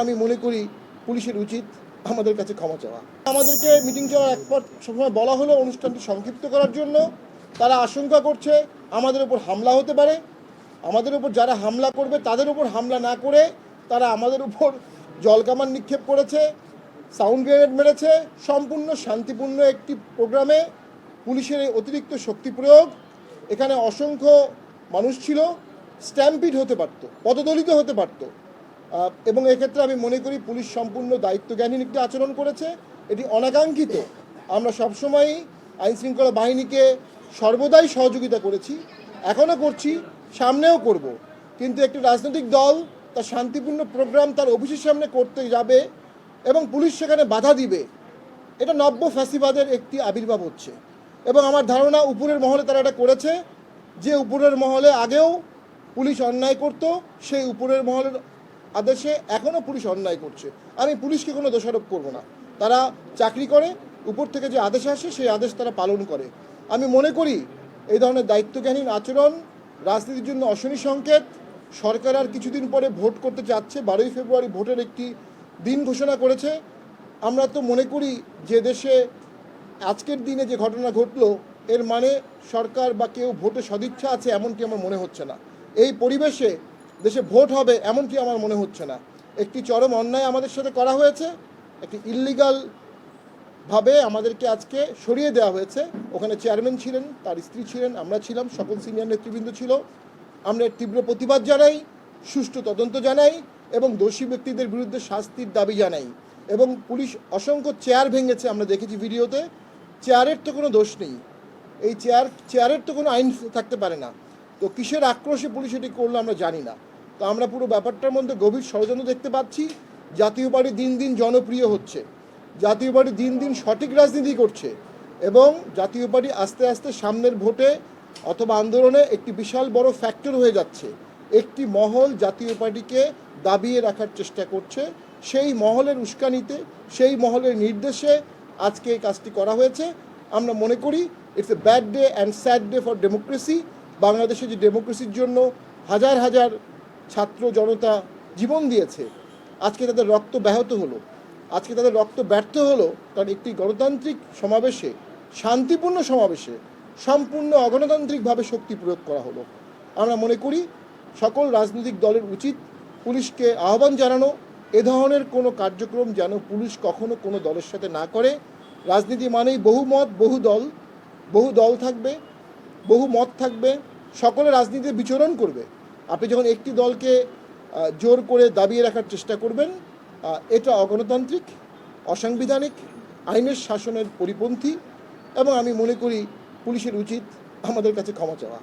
আমি মনে করি পুলিশের উচিত আমাদের কাছে ক্ষমা চাওয়া। আমাদেরকে মিটিং চাওয়ার একবার সময় বলা হলো অনুষ্ঠানটি সংক্ষিপ্ত করার জন্য। তারা আশঙ্কা করছে আমাদের উপর হামলা হতে পারে, আমাদের উপর যারা হামলা করবে তাদের উপর হামলা না করে তারা আমাদের উপর জলকামান নিক্ষেপ করেছে, সাউন্ড গ্রেনেড মেরেছে। সম্পূর্ণ শান্তিপূর্ণ একটি প্রোগ্রামে পুলিশের এই অতিরিক্ত শক্তি প্রয়োগ, এখানে অসংখ্য মানুষ ছিল, স্ট্যাম্পিড হতে পারত, পদদলিত হতে পারত। এবং এক্ষেত্রে আমি মনে করি পুলিশ সম্পূর্ণ দায়িত্বজ্ঞানহীন একটি আচরণ করেছে। এটি অনাকাঙ্ক্ষিত। আমরা সবসময়ই আইনশৃঙ্খলা বাহিনীকে সর্বদাই সহযোগিতা করেছি, এখনও করছি, সামনেও করব। কিন্তু একটি রাজনৈতিক দল তার শান্তিপূর্ণ প্রোগ্রাম তার অফিসের সামনে করতে যাবে এবং পুলিশ সেখানে বাধা দিবে, এটা নব্য ফ্যাসিবাদের একটি আবির্ভাব হচ্ছে। এবং আমার ধারণা উপরের মহলে তারা এটা করেছে, যে উপরের মহলে আগেও পুলিশ অন্যায় করত, সেই উপরের মহলের আদেশে এখনও পুলিশ অন্যায় করছে। আমি পুলিশকে কোনো দোষারোপ করব না, তারা চাকরি করে, উপর থেকে যে আদেশ আসে সেই আদেশ তারা পালন করে। আমি মনে করি এই ধরনের দায়িত্বজ্ঞানহীন আচরণ রাজনীতির জন্য অশনি সংকেত। সরকার আর কিছুদিন পরে ভোট করতে যাচ্ছে, 12ই ফেব্রুয়ারি ভোটের একটি দিন ঘোষণা করেছে। আমরা তো মনে করি যে দেশে আজকের দিনে যে ঘটনা ঘটলো এর মানে সরকার বা কেউ ভোটে সদিচ্ছা আছে এমনটি আমার মনে হচ্ছে না। এই পরিবেশে দেশে ভোট হবে এমনটি আমার মনে হচ্ছে না। একটি চরম অন্যায় আমাদের সাথে করা হয়েছে, একটি ইললিগালভাবে আমাদেরকে আজকে সরিয়ে দেওয়া হয়েছে। ওখানে চেয়ারম্যান ছিলেন, তার স্ত্রী ছিলেন, আমরা ছিলাম, সকল সিনিয়র নেতৃবৃন্দ ছিল। আমরা তীব্র প্রতিবাদ জানাই, সুষ্ঠু তদন্ত জানাই এবং দোষী ব্যক্তিদের বিরুদ্ধে শাস্তির দাবি জানাই। এবং পুলিশ অসংখ্য চেয়ার ভেঙেছে, আমরা দেখেছি ভিডিওতে। চেয়ারের তো কোনো দোষ নেই, এই চেয়ারের তো কোনো আইন থাকতে পারে না। তো কিসের আক্রোশে পুলিশ এটি করলো আমরা জানি না। তো আমরা পুরো ব্যাপারটার মধ্যে গভীর ষড়যন্ত্র দেখতে পাচ্ছি। জাতীয় পার্টি দিন দিন জনপ্রিয় হচ্ছে, জাতীয় পার্টি দিন দিন সঠিক রাজনীতি করছে এবং জাতীয় পার্টি আস্তে আস্তে সামনের ভোটে অথবা আন্দোলনে একটি বিশাল বড় ফ্যাক্টর হয়ে যাচ্ছে। একটি মহল জাতীয় পার্টিকে দাবিয়ে রাখার চেষ্টা করছে, সেই মহলের উস্কানিতে, সেই মহলের নির্দেশে আজকে এই কাজটি করা হয়েছে। আমরা মনে করি it's a bad day and sad day for democracy. বাংলাদেশে যে ডেমোক্রেসির জন্য হাজার হাজার ছাত্র জনতা জীবন দিয়েছে, আজকে তাদের রক্ত ব্যাহত হলো, আজকে তাদের রক্ত ব্যর্থ হলো, কারণ একটি গণতান্ত্রিক সমাবেশে, শান্তিপূর্ণ সমাবেশে সম্পূর্ণ অগণতান্ত্রিকভাবে শক্তি প্রয়োগ করা হলো। আমরা মনে করি সকল রাজনৈতিক দলের উচিত পুলিশকে আহ্বান জানানো, এ ধরনের কোনো কার্যক্রম যেন পুলিশ কখনো কোনো দলের সাথে না করে। রাজনীতি মানেই বহু মত, বহু দল থাকবে, বহু মত থাকবে, সকলে রাজনীতিতে বিচরণ করবে। আপনি যখন একটি দলকে জোর করে দাবিয়ে রাখার চেষ্টা করবেন, এটা অগণতান্ত্রিক, অসাংবিধানিক, আইনের শাসনের পরিপন্থী। এবং আমি মনে করি পুলিশের উচিত আমাদের কাছে ক্ষমা চাওয়া।